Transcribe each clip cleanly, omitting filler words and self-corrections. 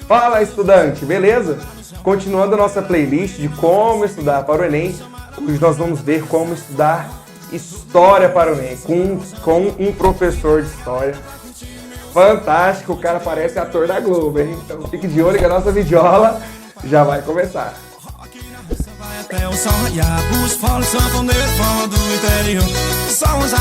Fala, estudante, beleza? Continuando a nossa playlist de como estudar para o Enem, hoje nós vamos ver como estudar história para o Enem com um professor de história fantástico. O cara parece ator da Globo, hein? Então fique de olho que a nossa videoaula já vai começar.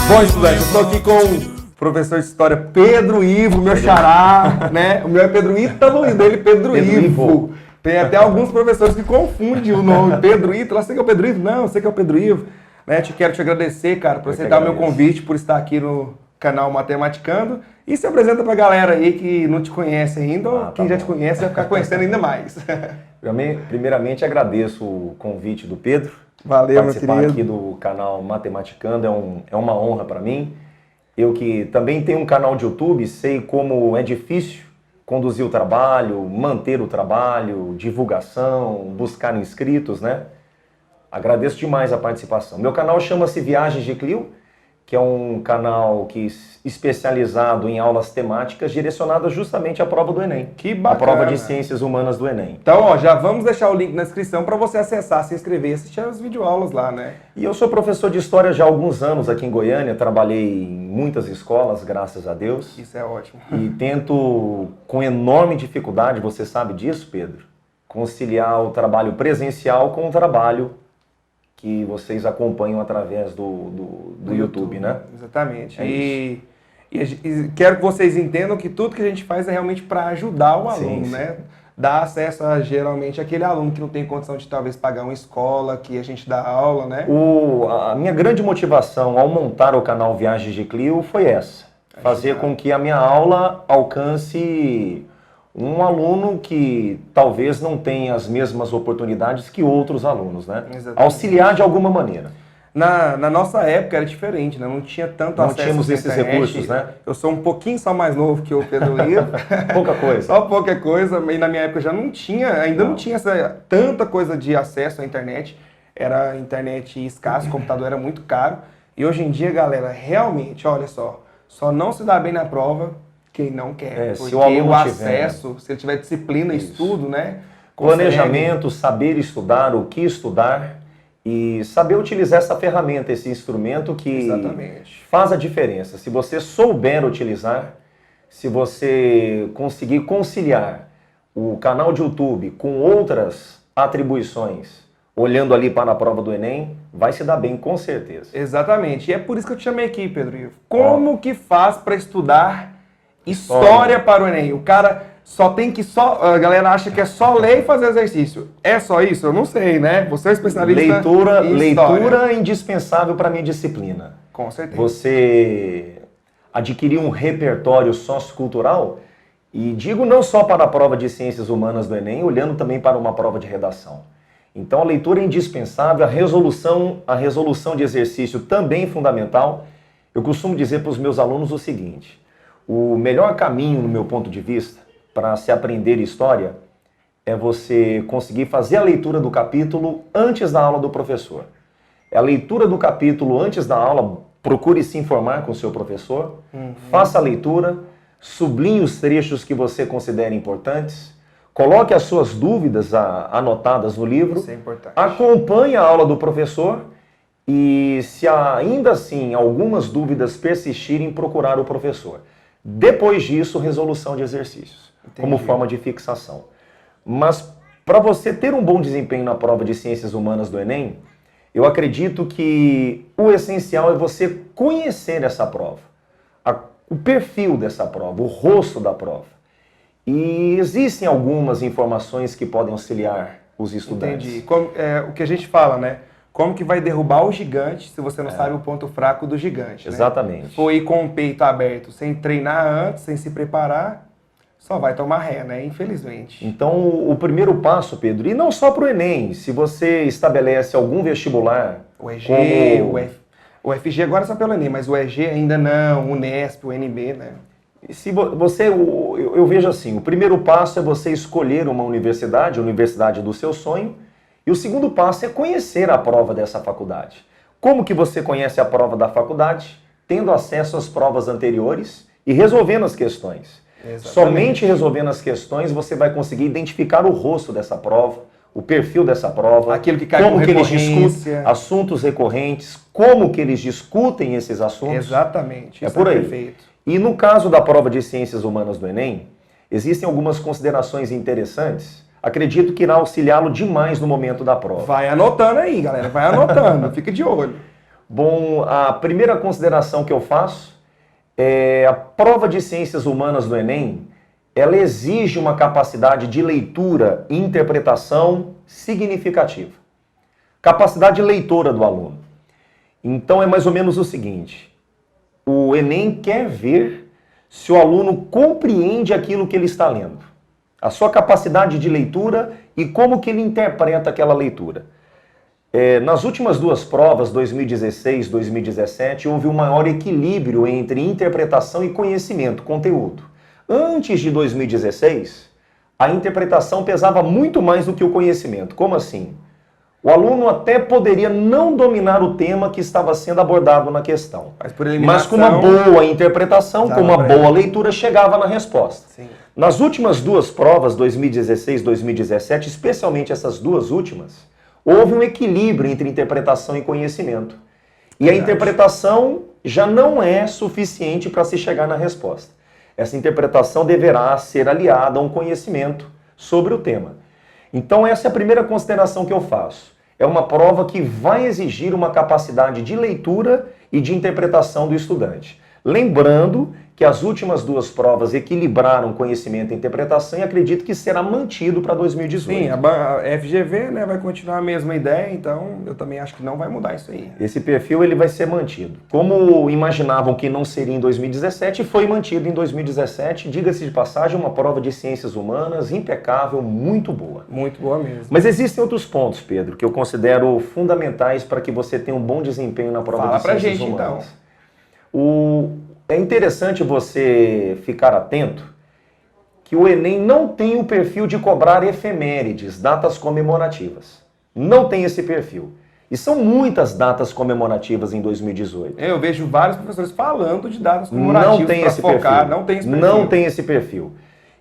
Bom, estudante, eu estou aqui com o professor de história Pedro Ivo, meu xará, né? O meu é Pedro Ítalo e o dele Pedro Ivo. Tem até alguns professores que confundem o nome Pedro Ítalo. Você que é o Pedro Ivo? Não, você que é o Pedro Ivo. Né? Quero te agradecer, cara, por aceitar o meu convite, por estar aqui no canal Matematicando. E se apresenta pra galera aí que não te conhece ainda, ou quem já te conhece vai ficar conhecendo ainda mais. Primeiramente, agradeço o convite do Pedro. Valeu, meu querido. Participar aqui do canal Matematicando é uma honra para mim. Eu que também tenho um canal de YouTube, sei como é difícil conduzir o trabalho, manter o trabalho, divulgação, buscar inscritos, né? Agradeço demais a participação. Meu canal chama-se Viagens de Clio, que é um canal especializado em aulas temáticas direcionadas justamente à prova do Enem. Que bacana. A prova de Ciências Humanas do Enem. Então, ó, já vamos deixar o link na descrição para você acessar, se inscrever e assistir as videoaulas lá, né? E eu sou professor de História já há alguns anos aqui em Goiânia, trabalhei em muitas escolas, graças a Deus. Isso é ótimo. E tento, com enorme dificuldade, você sabe disso, Pedro, conciliar o trabalho presencial com o trabalho que vocês acompanham através do YouTube, né? Exatamente. É e quero que vocês entendam que tudo que a gente faz é realmente para ajudar o aluno, sim. né? Dar acesso a, geralmente, aquele aluno que não tem condição de talvez pagar uma escola, que a gente dá aula, né? A minha grande motivação ao montar o canal Viagens de Clio foi essa. Fazer com que a minha aula alcance um aluno que talvez não tenha as mesmas oportunidades que outros alunos, né? Exatamente. Auxiliar de alguma maneira. Na nossa época era diferente, né? Não tinha tanto acesso. Não tínhamos esses recursos, né? Eu sou um pouquinho só mais novo que o Pedro Ivo. Pouca coisa. Só pouca coisa. E na minha época já não tinha, não tinha tanta coisa de acesso à internet. Era internet escassa, o computador era muito caro. E hoje em dia, galera, realmente, olha só não se dá bem na prova quem não quer. Porque se o aluno acesso, se ele tiver disciplina, estudo, né? Planejamento, saber estudar, o que estudar e saber utilizar essa ferramenta, esse instrumento que faz a diferença. Se você souber utilizar, se você conseguir conciliar o canal de YouTube com outras atribuições, olhando ali para a prova do Enem, vai se dar bem, com certeza. Exatamente. E é por isso que eu te chamei aqui, Pedro Ivo. Como que faz para estudar história para o Enem? O cara a galera acha que é só ler e fazer exercício. É só isso? Eu não sei, né? Você é especialista em história. Leitura é indispensável para a minha disciplina. Com certeza. Você adquirir um repertório sociocultural, e digo não só para a prova de Ciências Humanas do Enem, olhando também para uma prova de redação. Então a leitura é indispensável, a resolução de exercício também é fundamental. Eu costumo dizer para os meus alunos o seguinte: o melhor caminho, no meu ponto de vista, para se aprender história, é você conseguir fazer a leitura do capítulo antes da aula do professor. É a leitura do capítulo antes da aula, procure se informar com o seu professor, faça a leitura, sublinhe os trechos que você considera importantes, coloque as suas dúvidas anotadas no livro, isso é importante. Acompanhe a aula do professor e, se ainda assim algumas dúvidas persistirem, procurar o professor. Depois disso, resolução de exercícios. Entendi. Como forma de fixação. Mas para você ter um bom desempenho na prova de Ciências Humanas do Enem, eu acredito que o essencial é você conhecer essa prova, o perfil dessa prova, o rosto da prova. E existem algumas informações que podem auxiliar os estudantes. Entendi. O que a gente fala, né? Como que vai derrubar o gigante se você não sabe o ponto fraco do gigante, né? Exatamente. Se for ir com o peito aberto, sem treinar antes, sem se preparar, só vai tomar ré, né? Infelizmente. Então, o primeiro passo, Pedro, e não só para o Enem, se você estabelece algum vestibular... O EG, o FG agora é só pelo Enem, mas o EG ainda não, o Unesp, o UNB, né? Se você, eu vejo assim, o primeiro passo é você escolher uma universidade, a universidade do seu sonho, e o segundo passo é conhecer a prova dessa faculdade. Como que você conhece a prova da faculdade? Tendo acesso às provas anteriores e resolvendo as questões. Exatamente. Somente resolvendo as questões você vai conseguir identificar o rosto dessa prova, o perfil dessa prova, aquilo que cai como com que eles recorrência. discutem, assuntos recorrentes, como que eles discutem esses assuntos. Exatamente, é isso por aí. Perfeito. E no caso da prova de Ciências Humanas do Enem, existem algumas considerações interessantes. Acredito que irá auxiliá-lo demais no momento da prova. Vai anotando aí, galera, vai anotando, fica de olho. Bom, a primeira consideração que eu faço é a prova de Ciências Humanas do Enem, ela exige uma capacidade de leitura e interpretação significativa. Capacidade leitora do aluno. Então é mais ou menos o seguinte, o Enem quer ver se o aluno compreende aquilo que ele está lendo. A sua capacidade de leitura e como que ele interpreta aquela leitura. Nas últimas duas provas, 2016 e 2017, houve um maior equilíbrio entre interpretação e conhecimento, conteúdo. Antes de 2016, a interpretação pesava muito mais do que o conhecimento. Como assim? O aluno até poderia não dominar o tema que estava sendo abordado na questão. Mas com uma boa interpretação, com uma boa leitura, chegava na resposta. Sim. Nas últimas duas provas, 2016 e 2017, especialmente essas duas últimas, houve um equilíbrio entre interpretação e conhecimento. E a interpretação já não é suficiente para se chegar na resposta. Essa interpretação deverá ser aliada a um conhecimento sobre o tema. Então essa é a primeira consideração que eu faço. É uma prova que vai exigir uma capacidade de leitura e de interpretação do estudante. Lembrando que as últimas duas provas equilibraram conhecimento e interpretação e acredito que será mantido para 2018. Sim, a FGV, né, vai continuar a mesma ideia, então eu também acho que não vai mudar isso aí. Esse perfil ele vai ser mantido. Como imaginavam que não seria em 2017, foi mantido em 2017. Diga-se de passagem, uma prova de ciências humanas impecável, muito boa. Muito boa mesmo. Mas existem outros pontos, Pedro, que eu considero fundamentais para que você tenha um bom desempenho na prova de ciências humanas. Então. É interessante você ficar atento que o Enem não tem o perfil de cobrar efemérides, datas comemorativas. Não tem esse perfil. E são muitas datas comemorativas em 2018. Eu vejo vários professores falando de datas comemorativas. Não tem esse perfil. Não tem esse perfil. Não tem esse perfil.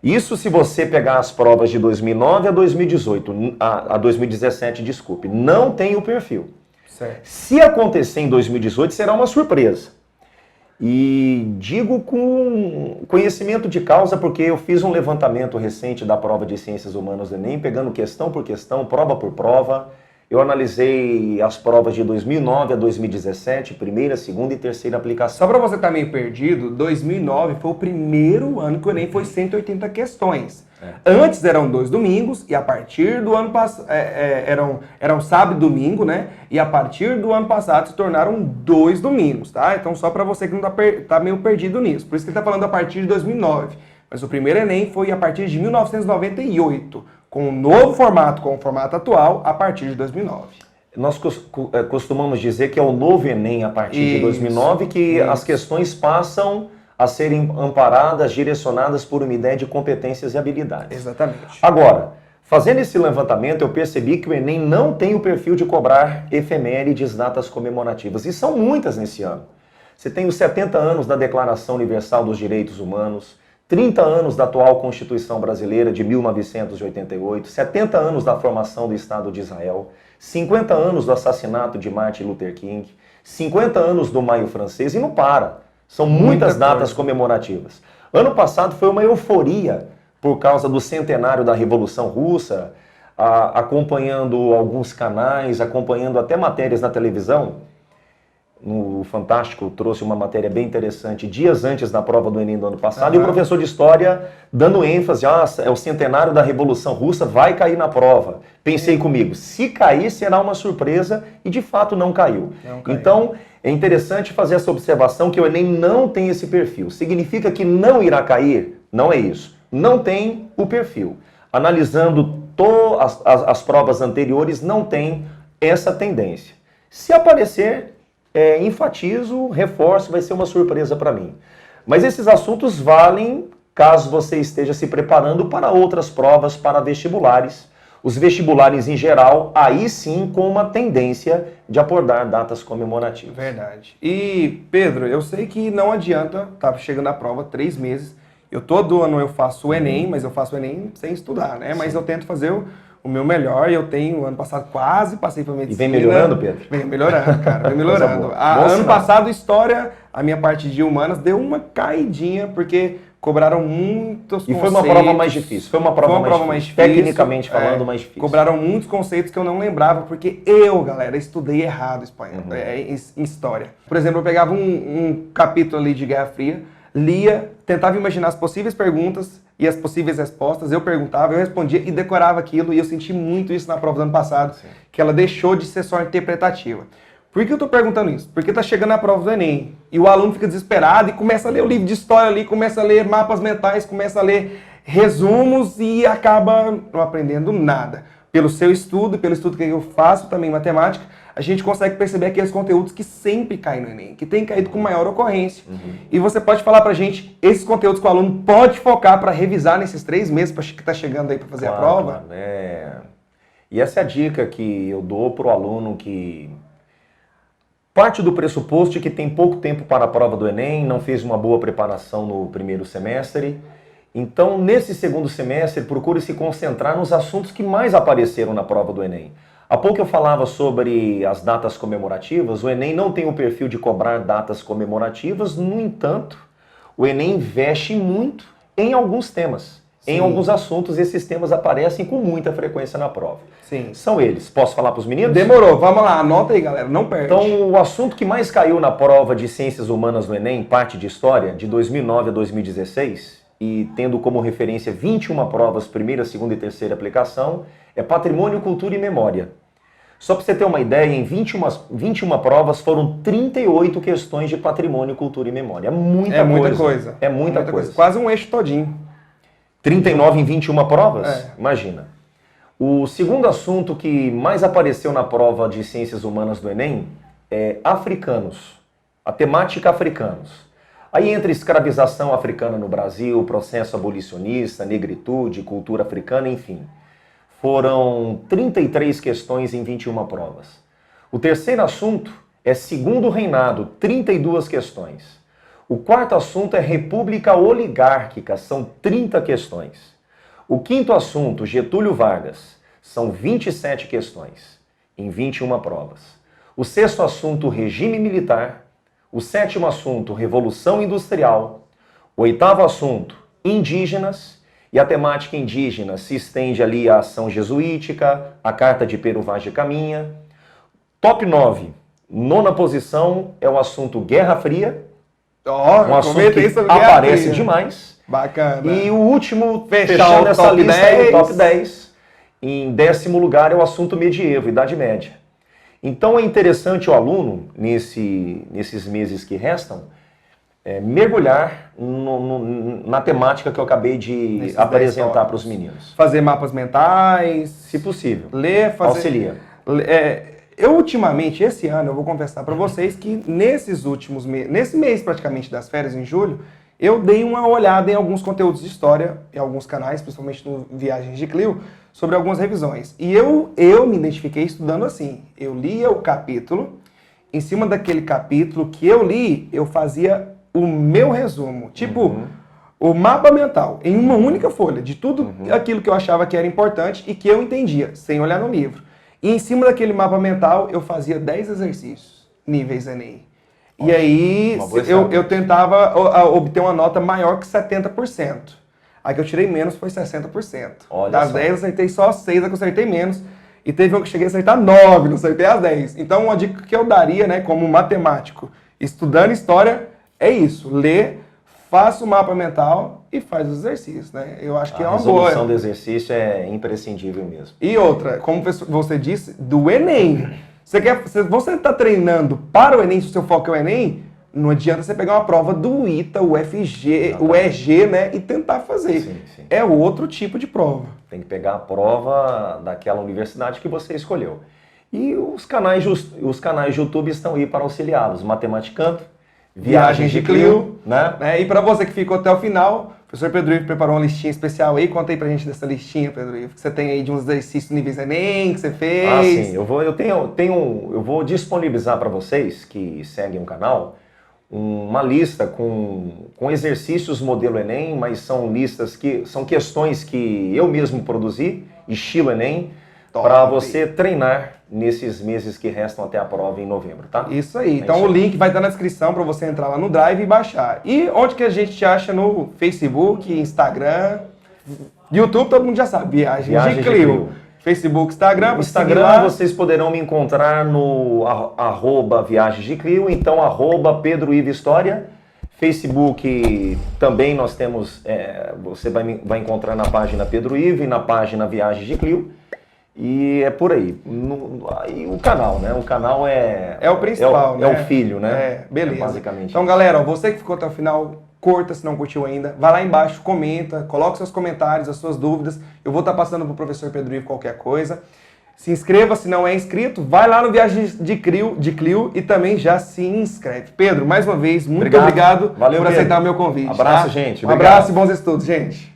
Isso se você pegar as provas de 2009 a 2018, a 2017, desculpe, não tem o perfil. Certo. Se acontecer em 2018, será uma surpresa. E digo com conhecimento de causa porque eu fiz um levantamento recente da prova de Ciências Humanas do Enem, pegando questão por questão, prova por prova. Eu analisei as provas de 2009 a 2017, primeira, segunda e terceira aplicação. Só para você estar meio perdido, 2009 foi o primeiro ano que o Enem foi 180 questões. Antes eram 2 domingos e a partir do ano passado eram sábado e domingo, né? E a partir do ano passado se tornaram 2 domingos, tá? Então só para você que não tá meio perdido nisso. Por isso que ele tá falando a partir de 2009. Mas o primeiro Enem foi a partir de 1998, com o novo formato, com o formato atual, a partir de 2009. Nós costumamos dizer que é o novo Enem a partir de 2009, que as questões passam a serem amparadas, direcionadas por uma ideia de competências e habilidades. Exatamente. Agora, fazendo esse levantamento, eu percebi que o Enem não tem o perfil de cobrar efemérides, datas comemorativas. E são muitas nesse ano. Você tem os 70 anos da Declaração Universal dos Direitos Humanos, 30 anos da atual Constituição Brasileira de 1988, 70 anos da formação do Estado de Israel, 50 anos do assassinato de Martin Luther King, 50 anos do Maio Francês e não para. São muitas datas comemorativas. Ano passado foi uma euforia por causa do centenário da Revolução Russa, acompanhando alguns canais, acompanhando até matérias na televisão. No Fantástico trouxe uma matéria bem interessante dias antes da prova do Enem do ano passado, e o professor de História dando ênfase, é o centenário da Revolução Russa, vai cair na prova. Pensei comigo, se cair será uma surpresa, e de fato não caiu. Então, é interessante fazer essa observação que o Enem não tem esse perfil. Significa que não irá cair? Não é isso. Não tem o perfil. Analisando as provas anteriores, não tem essa tendência. Se aparecer, enfatizo, reforço, vai ser uma surpresa para mim. Mas esses assuntos valem caso você esteja se preparando para outras provas, para vestibulares. Os vestibulares em geral, aí sim com uma tendência de abordar datas comemorativas. Verdade. E, Pedro, eu sei que não adianta, tá chegando a prova 3 meses, todo ano eu faço o Enem, mas eu faço o Enem sem estudar, né? Mas eu tento fazer o meu melhor e eu tenho, ano passado, quase passei para medicina. E vem melhorando, Pedro? Vem melhorando, cara, vem melhorando. Ano passado, história, a minha parte de humanas deu uma caidinha, porque cobraram muitos conceitos. E foi uma prova mais difícil. Foi uma prova mais difícil. Tecnicamente falando, mais difícil. Cobraram muitos conceitos que eu não lembrava, porque eu, galera, estudei errado espanhol, em história. Por exemplo, eu pegava um capítulo ali de Guerra Fria, lia, tentava imaginar as possíveis perguntas e as possíveis respostas, eu perguntava, eu respondia e decorava aquilo, e eu senti muito isso na prova do ano passado, que ela deixou de ser só interpretativa. Por que eu tô perguntando isso? Porque tá chegando a prova do Enem e o aluno fica desesperado e começa a ler o livro de história ali, começa a ler mapas mentais, começa a ler resumos e acaba não aprendendo nada. Pelo seu estudo, pelo estudo que eu faço também em matemática, a gente consegue perceber aqueles conteúdos que sempre caem no Enem, que tem caído com maior ocorrência. E você pode falar pra gente esses conteúdos que o aluno pode focar para revisar nesses 3 meses que tá chegando aí para fazer a prova? E essa é a dica que eu dou pro aluno que parte do pressuposto de que tem pouco tempo para a prova do Enem, não fez uma boa preparação no primeiro semestre. Então, nesse segundo semestre, procure se concentrar nos assuntos que mais apareceram na prova do Enem. Há pouco eu falava sobre as datas comemorativas. O Enem não tem o perfil de cobrar datas comemorativas, no entanto, o Enem investe muito em alguns temas. Em alguns assuntos, esses temas aparecem com muita frequência na prova. Sim. São eles. Posso falar para os meninos? Demorou. Vamos lá. Anota aí, galera. Não perde. Então, o assunto que mais caiu na prova de Ciências Humanas no Enem, parte de História, de 2009 a 2016, e tendo como referência 21 provas, primeira, segunda e terceira aplicação, é Patrimônio, Cultura e Memória. Só para você ter uma ideia, em 21 provas foram 38 questões de Patrimônio, Cultura e Memória. É muita coisa. É muita coisa. Quase um eixo todinho. 39 em 21 provas? Imagina. O segundo assunto que mais apareceu na prova de Ciências Humanas do Enem é africanos. A temática africanos. Aí entra escravização africana no Brasil, processo abolicionista, negritude, cultura africana, enfim. Foram 33 questões em 21 provas. O terceiro assunto é Segundo Reinado, 32 questões. O quarto assunto é República Oligárquica, são 30 questões. O quinto assunto, Getúlio Vargas, são 27 questões, em 21 provas. O sexto assunto, Regime Militar. O sétimo assunto, Revolução Industrial. O oitavo assunto, Indígenas. E a temática indígena se estende ali à ação jesuítica, a Carta de Pero Vaz de Caminha. Top 9, nona posição, é o assunto Guerra Fria. Um assunto que aparece demais. Bacana. E o último, fechando essa lista aí, o top 10, em 10º lugar é o assunto medievo, Idade Média. Então é interessante o aluno, nesses meses que restam, mergulhar na temática que eu acabei de apresentar para os meninos. Fazer mapas mentais. Se possível. Ler, fazer... Auxilia. Eu, ultimamente, esse ano, eu vou confessar para vocês que nesses últimos meses, nesse mês praticamente das férias, em julho, eu dei uma olhada em alguns conteúdos de história, em alguns canais, principalmente no Viagens de Clio, sobre algumas revisões. E eu me identifiquei estudando assim. Eu lia o capítulo, em cima daquele capítulo que eu li, eu fazia o meu resumo. Tipo, o mapa mental, em uma única folha, de tudo aquilo que eu achava que era importante e que eu entendia, sem olhar no livro. E em cima daquele mapa mental, eu fazia 10 exercícios, níveis Enem. E aí, eu tentava obter uma nota maior que 70%. A que eu tirei menos foi 60%. Das 10, eu acertei só 6, a que eu acertei menos. E teve uma que eu cheguei a acertar 9, não acertei as 10. Então, uma dica que eu daria, né, como matemático, estudando história, é isso. Lê, faça o mapa mental e faz os exercícios, né? Eu acho que é uma boa. A resolução do exercício é imprescindível mesmo. E outra, como você disse, do Enem. Se você está treinando para o Enem, se o seu foco é o Enem, não adianta você pegar uma prova do ITA, o FG, o EG, né? E tentar fazer. Sim. É outro tipo de prova. Tem que pegar a prova daquela universidade que você escolheu. E os canais de YouTube estão aí para auxiliá-los. Matematicando, Viagens de Clio, né? E para você que ficou até o final, o professor Pedro Ivo preparou uma listinha especial aí. Conta aí pra gente dessa listinha, Pedro Ivo, que você tem aí de uns exercícios níveis Enem que você fez. Sim. Eu vou disponibilizar para vocês que seguem o canal uma lista com exercícios modelo Enem, mas são listas são questões que eu mesmo produzi, estilo Enem, para você treinar nesses meses que restam até a prova em novembro, tá? Isso aí. Então o link vai estar na descrição para você entrar lá no Drive e baixar. E onde que a gente te acha? No Facebook, Instagram, YouTube, todo mundo já sabe. Viagem de Clio. Facebook, Instagram. No Instagram vocês poderão me encontrar no @Viagens de Clio, então @Pedro Ivo História. Facebook também nós temos, você vai encontrar na página Pedro Ivo e na página Viagens de Clio. E é por aí. E o canal, né? O canal é o principal, né? É o filho, né? Beleza. Basicamente. Então, galera, você que ficou até o final, curta se não curtiu ainda. Vai lá embaixo, comenta, coloca seus comentários, as suas dúvidas. Eu vou estar passando pro professor Pedro Ivo qualquer coisa. Se inscreva, se não é inscrito, vai lá no Viagens de Clio e também já se inscreve. Pedro, mais uma vez, muito obrigado Valeu, por aceitar o meu convite. Abraço, gente. Um abraço e bons estudos, gente.